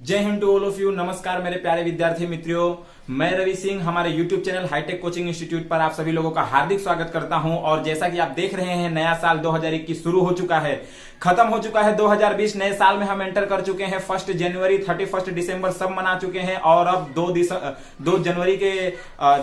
जय हिंद to all of you. नमस्कार मेरे प्यारे विद्यार्थी मित्रों, मैं रवि सिंह हमारे YouTube channel hitech coaching institute पर आप सभी लोगों का हार्दिक स्वागत करता हूं। और जैसा कि आप देख रहे हैं, नया साल 2021 शुरू हो चुका है, खत्म हो चुका है 2020। नए साल में हम एंटर कर चुके हैं। 1 जनवरी 31 दिसंबर सब मना चुके हैं और अब 2 जनवरी के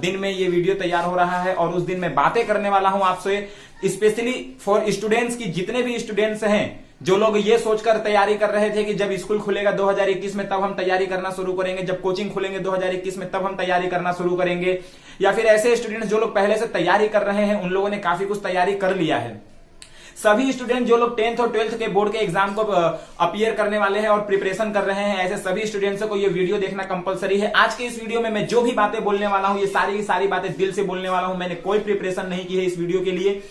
दिन में ये वीडियो तैयार हो रहा है और उस दिन मैं बातें करने वाला हूं आपसे, स्पेशली फॉर स्टूडेंट्स की जितने भी स्टूडेंट्स हैं जो लोग ये सोचकर तैयारी कर रहे थे कि जब स्कूल खुलेगा 2021 में तब हम तैयारी करना शुरू करेंगे, जब कोचिंग खुलेंगे 2021 में तब हम तैयारी करना शुरू करेंगे, या फिर ऐसे स्टूडेंट्स जो लोग पहले से तैयारी कर रहे हैं उन लोगों ने काफी कुछ तैयारी कर लिया है। सभी स्टूडेंट जो लोग 10th और 12th के बोर्ड के एग्जाम को अपीयर करने वाले हैं और प्रिपरेशन कर रहे हैं, ऐसे सभी स्टूडेंट्स को ये वीडियो देखना कंपलसरी है। आज के इस वीडियो में मैं जो भी बातें बोलने वाला हूं, ये सारी की सारी बातें दिल से बोलने वाला हूं। मैंने कोई प्रिपरेशन नहीं की है इस वीडियो के लिए।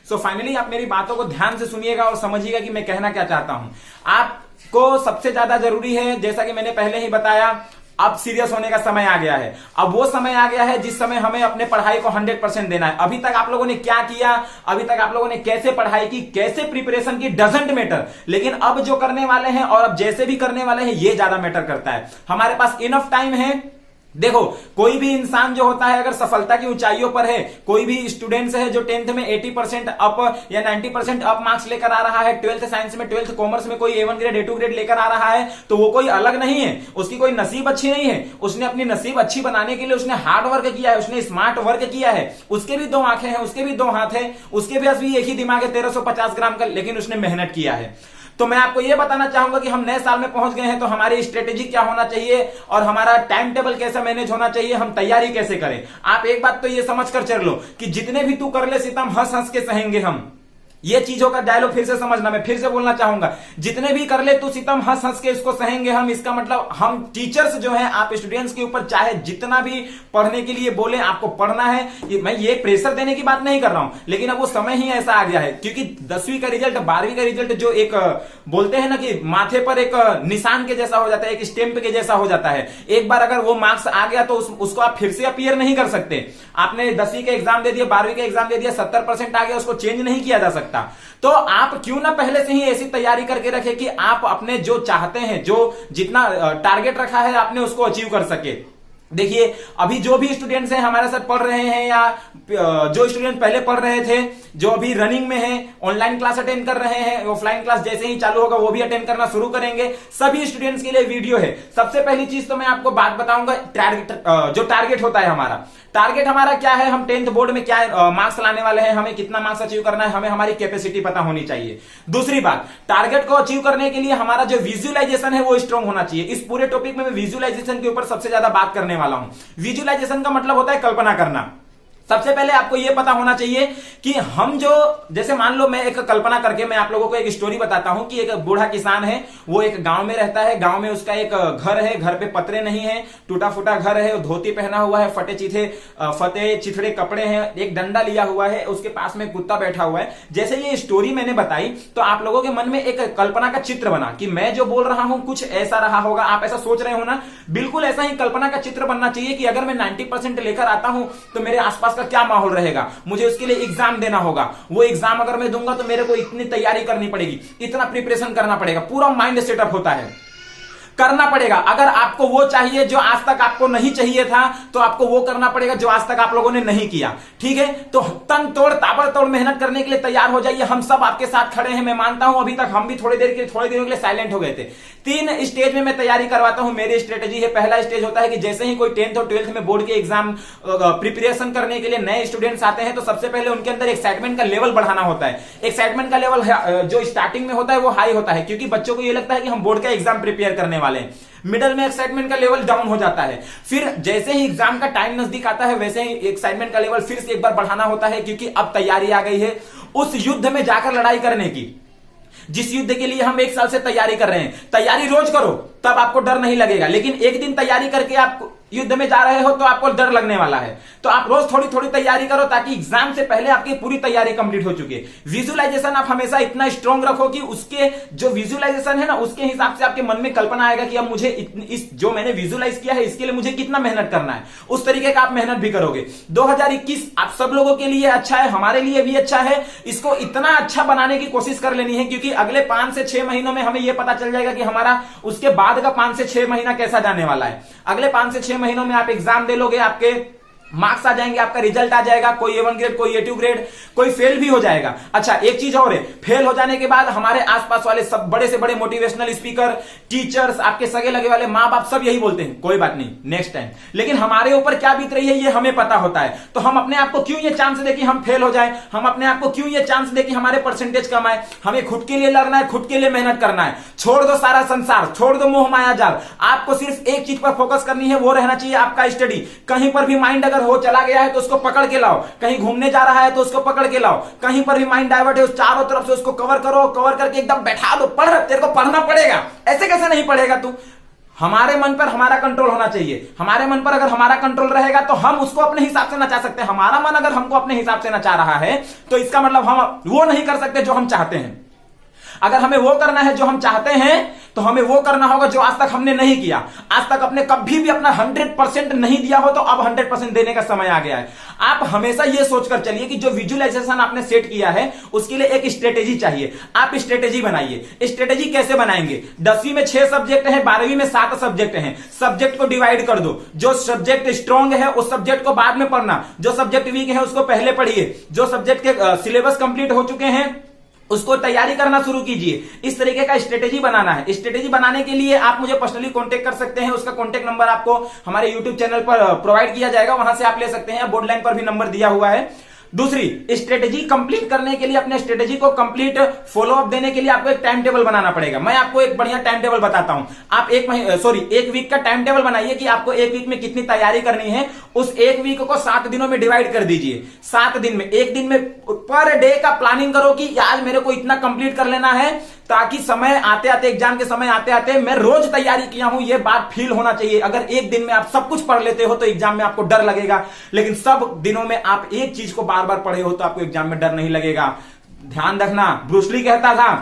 सो फाइनली आप मेरी बातों को ध्यान से सुनिएगा और समझिएगा कि मैं कहना क्या चाहता हूं। आपको सबसे ज्यादा जरूरी है, जैसा कि मैंने पहले ही बताया, अब सीरियस होने का समय आ गया है। अब वो समय आ गया है जिस समय हमें अपने पढ़ाई को 100% देना है। अभी तक आप लोगों ने क्या किया, अभी तक आप लोगों ने कैसे पढ़ाई की, कैसे प्रिपरेशन की, डजंट मैटर। लेकिन अब जो करने वाले हैं और अब जैसे भी करने वाले हैं, ये ज्यादा मैटर करता है। हमारे पास इनफ टाइम है। देखो, कोई भी इंसान जो होता है अगर सफलता की ऊंचाइयों पर है, कोई भी स्टूडेंट्स है जो 10th में 80% अप या 90% अप मार्क्स लेकर आ रहा है, 12th साइंस में, 12th कॉमर्स में कोई A1 ग्रेड A2 ग्रेड लेकर आ रहा है, तो वो कोई अलग नहीं है, उसकी कोई नसीब अच्छी नहीं है। उसने अपनी नसीब अच्छी बनाने के लिए उसने हार्ड वर्क किया है, उसने स्मार्ट वर्क किया है। उसके भी 2 आंखें हैं, उसके भी 2 हाथ है, उसके पास भी एक ही दिमाग है 1350 ग्राम का, लेकिन उसने मेहनत किया है। तो मैं आपको यह बताना चाहूंगा कि हम नए साल में पहुंच गए हैं, तो हमारी स्ट्रेटेजी क्या होना चाहिए और हमारा टाइम टेबल कैसे मैनेज होना चाहिए, हम तैयारी कैसे करें। आप एक बात तो ये समझकर चल लो कि जितने भी तू कर ले सितम, हंस हंस के सहेंगे हम। ये चीजों का डायलॉग फिर से समझना, मैं फिर से बोलना चाहूंगा, जितने भी कर ले तू सितम, हंस हंस के इसको सहेंगे हम। इसका मतलब हम टीचर्स जो हैं, आप स्टूडेंट्स के ऊपर चाहे जितना भी पढ़ने के लिए बोले, आपको पढ़ना है। मैं ये प्रेशर देने की बात नहीं कर रहा हूं, लेकिन अब वो समय ही ऐसा आ गया है, क्योंकि 10वीं का रिजल्ट, 12वीं का रिजल्ट जो एक बोलते हैं ना कि माथे पर एक निशान के जैसा हो जाता है, एक स्टैंप के जैसा हो जाता है। एक बार अगर वो मार्क्स आ गया तो उसको आप फिर से अपीयर नहीं कर सकते। आपने 10वीं का एग्जाम दे दिया, 12वीं का एग्जाम दे दिया, 70% आ गया, उसको चेंज नहीं किया जा सकता। तो आप क्यों ना पहले से ही ऐसी तैयारी करके रखें कि आप अपने जो चाहते हैं, जो जितना टारगेट रखा है आपने, उसको अचीव कर सके। देखिए, अभी जो भी स्टूडेंट्स हैं हमारे साथ पढ़ रहे हैं, या जो स्टूडेंट पहले पढ़ रहे थे, जो अभी रनिंग में हैं, ऑनलाइन क्लास अटेंड कर रहे हैं, ऑफलाइन क्लास जैसे ही चालू होगा वो भी अटेंड करना शुरू करेंगे, सभी स्टूडेंट्स के लिए वीडियो है। सबसे पहली चीज तो मैं आपको बात बताऊंगा, जो टारगेट होता है हमारा, टारगेट हमारा क्या है, हम 10th बोर्ड में क्या मार्क्स लाने वाले हैं, हमें कितना मार्क्स अचीव करना है, हमें हमारी कैपेसिटी पता होनी चाहिए। दूसरी बात, टारगेट को अचीव करने के लिए हमारा जो विजुअलाइजेशन है वो स्ट्रांग होना चाहिए। इस पूरे टॉपिक में मैं विजुअलाइजेशन के ऊपर सबसे ज्यादा बात करने वाला हूं। विजुअलाइजेशन का मतलब होता है कल्पना करना। सबसे पहले आपको यह पता होना चाहिए कि हम जो, जैसे मान लो मैं एक कल्पना करके मैं आप लोगों को एक स्टोरी बताता हूं कि एक बूढ़ा किसान है, वो एक गांव में रहता है। गांव में उसका एक घर है, घर पे पतरे नहीं है, टूटा फूटा घर है, धोती पहना हुआ है, फटे चिथड़े कपड़े हैं, एक डंडा लिया हुआ है, उसके पास में कुत्ता बैठा हुआ है। जैसे ये स्टोरी मैंने बताई तो आप लोगों के मन में एक कल्पना का चित्र बना कि मैं जो बोल रहा हूं कुछ ऐसा रहा होगा। आप ऐसा सोच रहे हो ना, बिल्कुल ऐसा ही कल्पना का चित्र बनना चाहिए कि अगर मैं 90% लेकर आता हूं तो मेरे आसपास क्या माहौल रहेगा, मुझे उसके लिए एग्जाम देना होगा। वो एग्जाम अगर मैं दूंगा तो मेरे को इतनी तैयारी करनी पड़ेगी, इतना प्रिपरेशन करना पड़ेगा, पूरा माइंड सेटअप होता है, करना पड़ेगा। अगर आपको वो चाहिए जो आज तक आपको नहीं चाहिए था, तो आपको वो करना पड़ेगा जो आज तक आप लोगों ने नहीं किया। ठीक है, तो तन तोड़ ताबड़तोड़ मेहनत करने के लिए तैयार हो जाइए। हम सब आपके साथ खड़े हैं। मैं मानता हूं अभी तक हम भी थोड़ी देर के लिए साइलेंट हो गए थे। 3 स्टेज में मैं तैयारी करवाता हूं, मेरी स्ट्रेटेजी है। पहला स्टेज होता है कि जैसे ही कोई 10th और 12th में बोर्ड के एग्जाम प्रिपरेशन करने के लिए नए स्टूडेंट्स आते हैं, तो सबसे पहले उनके अंदर एक्साइटमेंट का लेवल बढ़ाना होता है। एक्साइटमेंट का लेवल जो स्टार्टिंग में होता है वो हाई होता है, क्योंकि बच्चों को ये लगता है कि हम बोर्ड का एग्जाम प्रिपेयर करने वाले हैं। मिडल में एक्साइटमेंट का लेवल डाउन हो जाता है। फिर जैसे ही एग्जाम का टाइम नजदीक आता है, वैसे ही एक्साइटमेंट का लेवल फिर से एक बार बढ़ाना होता है, क्योंकि अब तैयारी आ गई है उस युद्ध में जाकर लड़ाई करने की, जिस युद्ध के लिए हम 1 साल से तैयारी कर रहे हैं। तैयारी रोज करो, तब आपको डर नहीं लगेगा। लेकिन एक दिन तैयारी करके आप युद्ध में जा रहे हो तो आपको डर लगने वाला है। तो आप रोज थोड़ी थोड़ी तैयारी करो ताकि एग्जाम से पहले आपकी पूरी तैयारी कंप्लीट हो चुकी है। विजुअलाइजेशन आप हमेशा इतना स्ट्रांग रखो कि उसके जो विजुअलाइजेशन है ना, उसके हिसाब से आपके मन में कल्पना आएगा कि अब मुझे इस जो मैंने विजुअलाइज किया है इसके लिए मुझे कितना मेहनत करना है, उस तरीके का आप मेहनत भी करोगे। 2021 आप सब लोगों के लिए अच्छा है, हमारे लिए भी अच्छा है। इसको इतना अच्छा बनाने की कोशिश कर लेनी है क्योंकि अगले 5 से 6 महीनों में हमें यह पता चल जाएगा कि हमारा उसके बाद का 5 से 6 महीना कैसा जाने वाला है। अगले 5 से 6 महीनों में आप एग्जाम दे लोगे, आपके मार्क्स आ जाएंगे, आपका रिजल्ट आ जाएगा, कोई A1 ग्रेड, कोई A2 ग्रेड, कोई फेल भी हो जाएगा। अच्छा, एक चीज और है, फेल हो जाने के बाद हमारे आसपास वाले सब बड़े से बड़े मोटिवेशनल स्पीकर, टीचर्स, आपके सगे लगे वाले माँ बाप सब यही बोलते हैं कोई बात नहीं, नेक्स्ट टाइम। लेकिन हमारे ऊपर क्या बीत रही है ये हमें पता होता है। तो हम अपने आप को क्यों ये चांस दे कि हम फेल हो जाए, हम अपने आप को क्यों ये चांस दे कि हमारे परसेंटेज कम आए। हमें खुद के लिए लड़ना है, खुद के लिए मेहनत करना है। छोड़ दो सारा संसार, छोड़ दो मोह माया जाल। आपको सिर्फ एक चीज पर फोकस करनी है, वो रहना चाहिए आपका स्टडी। कहीं पर भी माइंड अगर हो चला गया है तो उसको पकड़ के लाओ, कहीं घूमने जा रहा है तो उसको पकड़ के लाओ, कहीं पर भी माइंड डाइवर्ट है उस चारों तरफ से उसको कवर करो, कवर करके एकदम बैठा दो। पढ़, तेरे को पढ़ना पड़ेगा, ऐसे कैसे नहीं पढ़ेगा तू। हमारे मन पर हमारा कंट्रोल होना चाहिए। हमारे मन पर अगर हमारा कंट्रोल रहेगा तो हम उसको अपने हिसाब से नचा सकते हैं। हमारा मन अगर हमको अपने हिसाब से नचा रहा है तो इसका मतलब हम वो नहीं कर सकते जो हम चाहते हैं। अगर हमें वो करना है जो हम चाहते हैं तो हमें वो करना होगा जो आज तक हमने नहीं किया। आज तक अपने कभी भी अपना 100% नहीं दिया हो तो अब 100% देने का समय आ गया है। आप हमेशा ये सोचकर चलिए कि जो विजुअलाइजेशन आपने सेट किया है उसके लिए एक स्ट्रेटेजी चाहिए। आप स्ट्रेटेजी बनाइए। स्ट्रेटेजी कैसे बनाएंगे? 10वीं में 6 सब्जेक्ट है, 12वीं में 7 सब्जेक्ट हैं। सब्जेक्ट को डिवाइड कर दो। जो सब्जेक्ट स्ट्रॉन्ग है उस सब्जेक्ट को बाद में पढ़ना, जो सब्जेक्ट वीक है उसको पहले पढ़िए। जो सब्जेक्ट के सिलेबस कंप्लीट हो चुके हैं उसको तैयारी करना शुरू कीजिए। इस तरीके का स्ट्रेटेजी बनाना है। स्ट्रेटेजी बनाने के लिए आप मुझे पर्सनली कांटेक्ट कर सकते हैं। उसका कांटेक्ट नंबर आपको हमारे यूट्यूब चैनल पर प्रोवाइड किया जाएगा, वहां से आप ले सकते हैं। बोर्ड लाइन पर भी नंबर दिया हुआ है। दूसरी, स्ट्रेटेजी कंप्लीट करने के लिए, अपने स्ट्रेटेजी को कंप्लीट फॉलो अप देने के लिए आपको एक टाइम टेबल बनाना पड़ेगा। मैं आपको एक बढ़िया टाइम टेबल बताता हूं। आप एक वीक का टाइम टेबल बनाइए कि आपको एक वीक में कितनी तैयारी करनी है। उस एक वीक को 7 दिनों में डिवाइड कर दीजिए। 7 दिन में, एक दिन में पर डे का प्लानिंग करो कि आज मेरे को इतना कंप्लीट कर लेना है, ताकि समय आते आते, एग्जाम के समय आते आते मैं रोज तैयारी किया हूं ये बात फील होना चाहिए। अगर एक दिन में आप सब कुछ पढ़ लेते हो तो एग्जाम में आपको डर लगेगा, लेकिन सब दिनों में आप एक चीज को बार बार पढ़े हो तो आपको एग्जाम में डर नहीं लगेगा। ध्यान रखना, ब्रूस ली कहता था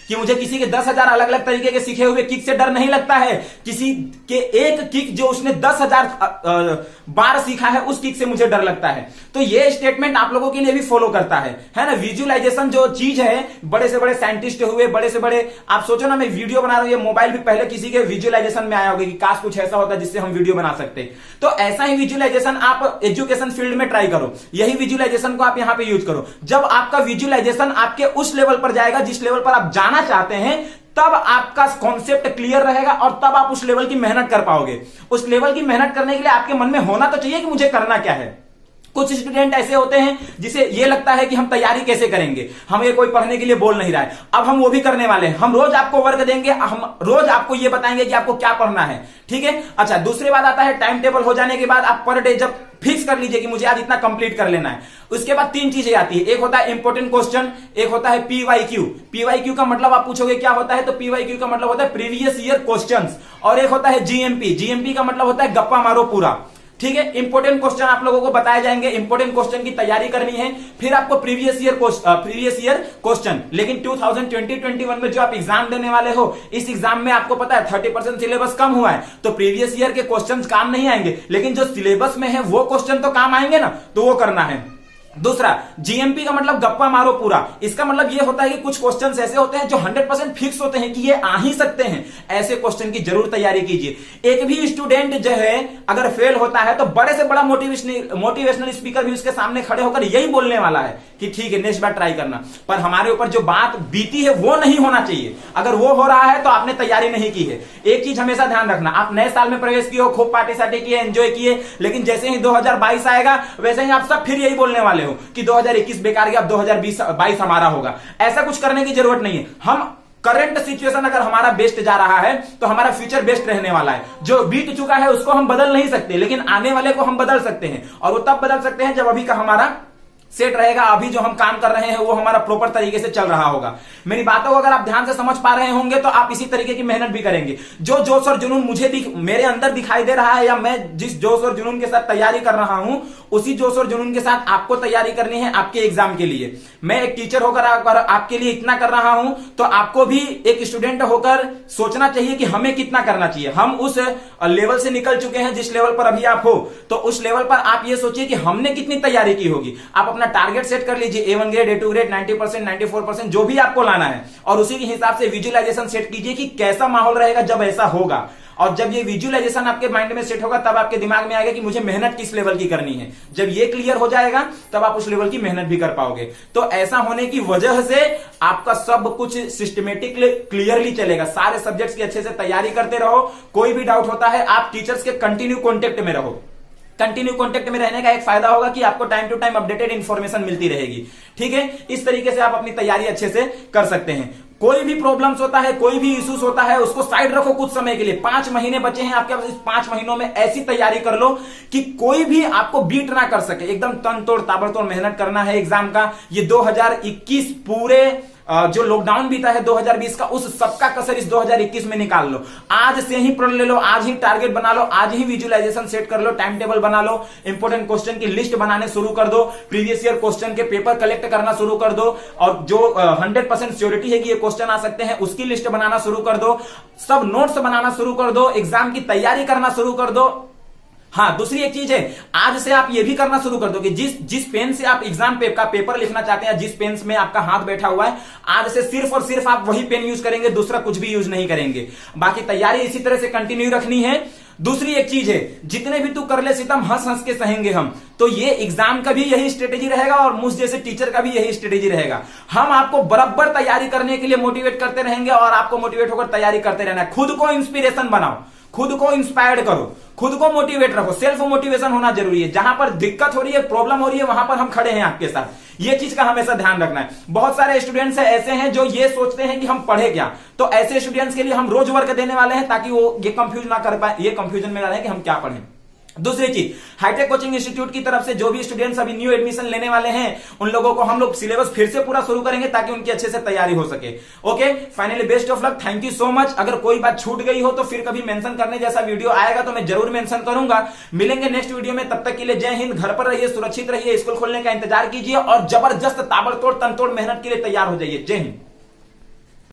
कि मुझे किसी के 10,000 अलग अलग तरीके के सीखे हुए किक से डर नहीं लगता है, किसी के एक किक जो उसने 10,000 बार सीखा है उस किक से मुझे डर लगता है। तो ये स्टेटमेंट आप लोगों के लिए भी फॉलो करता है ना। विजुअलाइजेशन जो चीज है, बड़े से बड़े साइंटिस्ट हुए, बड़े से बड़े, आप सोचो ना, मैं वीडियो बना रहा हूं, ये मोबाइल भी पहले किसी के विजुअलाइजेशन में आया होगा कि काश कुछ ऐसा होता जिससे हम वीडियो बना सकते। तो ऐसा ही विजुअलाइजेशन आप एजुकेशन फील्ड में ट्राई करो। यही विजुअलाइजेशन को आप यहां पे यूज करो। जब आपका विजुअलाइजेशन आपके उस लेवल पर जाएगा जिस लेवल पर आप जाना चाहते हैं, तब आपका कॉन्सेप्ट क्लियर रहेगा और तब आप उस लेवल की मेहनत कर पाओगे। उस लेवल की मेहनत करने के लिए आपके मन में होना तो चाहिए कि मुझे करना क्या है। कुछ स्टूडेंट ऐसे होते हैं जिसे ये लगता है कि हम तैयारी कैसे करेंगे, हमें कोई पढ़ने के लिए बोल नहीं रहा है। अब हम वो भी करने वाले हैं। हम रोज आपको वर्क देंगे, हम रोज आपको ये बताएंगे कि आपको क्या पढ़ना है, ठीक है। अच्छा, दूसरी बात आता है, टाइम टेबल हो जाने के बाद आप पर डे जब फिक्स कर लीजिए कि मुझे आज इतना कंप्लीट कर लेना है, उसके बाद 3 चीजें आती है। एक होता है इंपोर्टेंट क्वेश्चन, एक होता है PYQ। PYQ का मतलब आप पूछोगे क्या होता है, तो PYQ का मतलब होता है प्रीवियस ईयर क्वेश्चंस। और एक होता है GMP। GMP का मतलब होता है गप्पा मारो पूरा, ठीक है। इंपोर्टेंट क्वेश्चन आप लोगों को बताए जाएंगे, इंपोर्टेंट क्वेश्चन की तैयारी करनी है। फिर आपको प्रीवियस ईयर क्वेश्चन, लेकिन 2020-21 में जो आप एग्जाम देने वाले हो, इस एग्जाम में आपको पता है 30% सिलेबस कम हुआ है, तो प्रीवियस ईयर के क्वेश्चन काम नहीं आएंगे, लेकिन जो सिलेबस में है वो क्वेश्चन तो काम आएंगे ना, तो वो करना है। दूसरा, GMP का मतलब गप्पा मारो पूरा। इसका मतलब ये होता है कि कुछ क्वेश्चंस ऐसे होते हैं जो 100% फिक्स होते हैं कि ये आ ही सकते हैं, ऐसे क्वेश्चन की जरूर तैयारी कीजिए। एक भी स्टूडेंट जो है अगर फेल होता है तो बड़े से बड़ा मोटिवेशनल स्पीकर भी उसके सामने खड़े होकर यही बोलने वाला है कि ठीक है, नेक्स्ट बार ट्राई करना। पर हमारे ऊपर जो बात बीती है वो नहीं होना चाहिए। अगर वो हो रहा है तो आपने तैयारी नहीं की है। एक चीज हमेशा ध्यान रखना, आप नए साल में प्रवेश किए हो, खूब पार्टी सार्टी किए, एंजॉय किए, लेकिन जैसे ही 2022 आएगा वैसे ही आप सब फिर यही बोलने वाले हो कि 2021 बेकार गया, अब 2022 हमारा होगा। ऐसा कुछ करने की जरूरत नहीं है। हम करंट सिचुएशन अगर हमारा बेस्ट जा रहा है तो हमारा फ्यूचर बेस्ट रहने वाला है। जो बीत चुका है उसको हम बदल नहीं सकते, लेकिन आने वाले को हम बदल सकते हैं, और वो तब बदल सकते हैं जब अभी का हमारा सेट रहेगा, अभी जो हम काम कर रहे हैं वो हमारा प्रॉपर तरीके से चल रहा होगा। मेरी बातों को अगर आप ध्यान से समझ पा रहे होंगे तो आप इसी तरीके की मेहनत भी करेंगे। जो जोश और जुनून मेरे अंदर दिखाई दे रहा है, या मैं जिस जोश और जुनून के साथ तैयारी कर रहा हूं, उसी जोश और जुनून के साथ आपको तैयारी करनी है आपके एग्जाम के लिए। मैं एक टीचर होकर आपके लिए इतना कर रहा हूं, तो आपको भी एक स्टूडेंट होकर सोचना चाहिए कि हमें कितना करना चाहिए। हम उस लेवल से निकल चुके हैं जिस लेवल पर अभी आप हो, तो उस लेवल पर आप ये सोचिए कि हमने कितनी तैयारी की होगी। आप अपना टारगेट सेट कर लीजिए, A1 ग्रेड, A2 ग्रेड, 90%, 94%, जो भी आपको लाना है, और उसी के हिसाब से विजुअलाइजेशन सेट कीजिए कि कैसा माहौल रहेगा जब ऐसा होगा। और जब ये विजुअलाइजेशन आपके माइंड में सेट होगा, तब आपके दिमाग में आएगा कि मुझे मेहनत किस लेवल की करनी है। जब ये क्लियर हो जाएगा, तब आप उस लेवल की मेहनत भी कर पाओगे। तो ऐसा होने की वजह से आपका सब कुछ सिस्टमेटिकली क्लियरली चलेगा। सारे सब्जेक्ट्स की अच्छे से तैयारी करते रहो। कोई भी डाउट होता है, आप टीचर्स के कंटिन्यू कॉन्टेक्ट में रहो। कंटिन्यू कॉन्टेक्ट में रहने का एक फायदा होगा कि आपको time to time updated information मिलती रहेगी। ठीक है, इस तरीके से आप अपनी तैयारी अच्छे से कर सकते हैं। कोई भी प्रॉब्लम्स होता है, कोई भी इश्यूज होता है, उसको साइड रखो कुछ समय के लिए। 5 महीने बचे हैं आपके पास। इस 5 महीनों में ऐसी तैयारी कर लो कि कोई भी आपको बीट ना कर सके। एकदम तनतोड़ ताबड़तोड़ मेहनत करना है एग्जाम का। ये 2021 पूरे जो लॉकडाउन बीता है 2020 का, उस सबका कसर इस 2021 में निकाल लो। आज से ही प्रण ले लो, आज ही टारगेट बना लो, आज ही विजुअलाइजेशन सेट कर लो, टाइम टेबल बना लो, इंपोर्टेंट क्वेश्चन की लिस्ट बनाने शुरू कर दो, प्रीवियस ईयर क्वेश्चन के पेपर कलेक्ट करना शुरू कर दो, और जो 100% श्योरिटी है कि ये क्वेश्चन आ सकते हैं उसकी लिस्ट बनाना शुरू कर दो, सब नोट्स बनाना शुरू कर दो, एग्जाम की तैयारी करना शुरू कर दो। हाँ, दूसरी एक चीज है, आज से आप ये भी करना शुरू कर दो कि जिस पेन से आप एग्जाम का पेपर लिखना चाहते हैं, जिस पेन में आपका हाथ बैठा हुआ है, आज से सिर्फ और सिर्फ आप वही पेन यूज करेंगे, दूसरा कुछ भी यूज नहीं करेंगे। बाकी तैयारी इसी तरह से कंटिन्यू रखनी है। दूसरी एक चीज है, जितने भी तू कर ले सितम, हंस हंस के सहेंगे हम। तो ये एग्जाम का भी यही स्ट्रेटेजी रहेगा और मुझ जैसे टीचर का भी यही स्ट्रेटेजी रहेगा। हम आपको बराबर तैयारी करने के लिए मोटिवेट करते रहेंगे और आपको मोटिवेट होकर तैयारी करते रहना है। खुद को इंस्पिरेशन बनाओ, खुद को इंस्पायर्ड करो, खुद को मोटिवेट रखो। सेल्फ मोटिवेशन होना जरूरी है। जहां पर दिक्कत हो रही है, प्रॉब्लम हो रही है, वहां पर हम खड़े हैं आपके साथ। ये चीज का हमेशा ध्यान रखना है। बहुत सारे स्टूडेंट्स ऐसे हैं जो ये सोचते हैं कि हम पढ़े क्या, तो ऐसे स्टूडेंट्स के लिए हम रोज वर्क देने वाले हैं ताकि वो ये कंफ्यूज ना कर पाए, ये कंफ्यूजन में ना रहे कि हम क्या पढ़ें। दूसरी चीज, हाईटेक कोचिंग इंस्टीट्यूट की तरफ से जो भी स्टूडेंट्स अभी न्यू एडमिशन लेने वाले हैं, उन लोगों को हम लोग सिलेबस फिर से पूरा शुरू करेंगे ताकि उनकी अच्छे से तैयारी हो सके। Okay, finally best of luck, thank you so much. अगर कोई बात छूट गई हो तो फिर कभी मेंशन करने जैसा वीडियो आएगा तो मैं जरूर मेंशन करूंगा। मिलेंगे नेक्स्ट वीडियो में, तब तक के लिए जय हिंद। घर पर रहिए, सुरक्षित रहिए, स्कूल खोलने का इंतजार कीजिए और जबरदस्त ताबड़तोड़ तनतोड़ मेहनत के लिए तैयार हो जाइए। जय हिंद।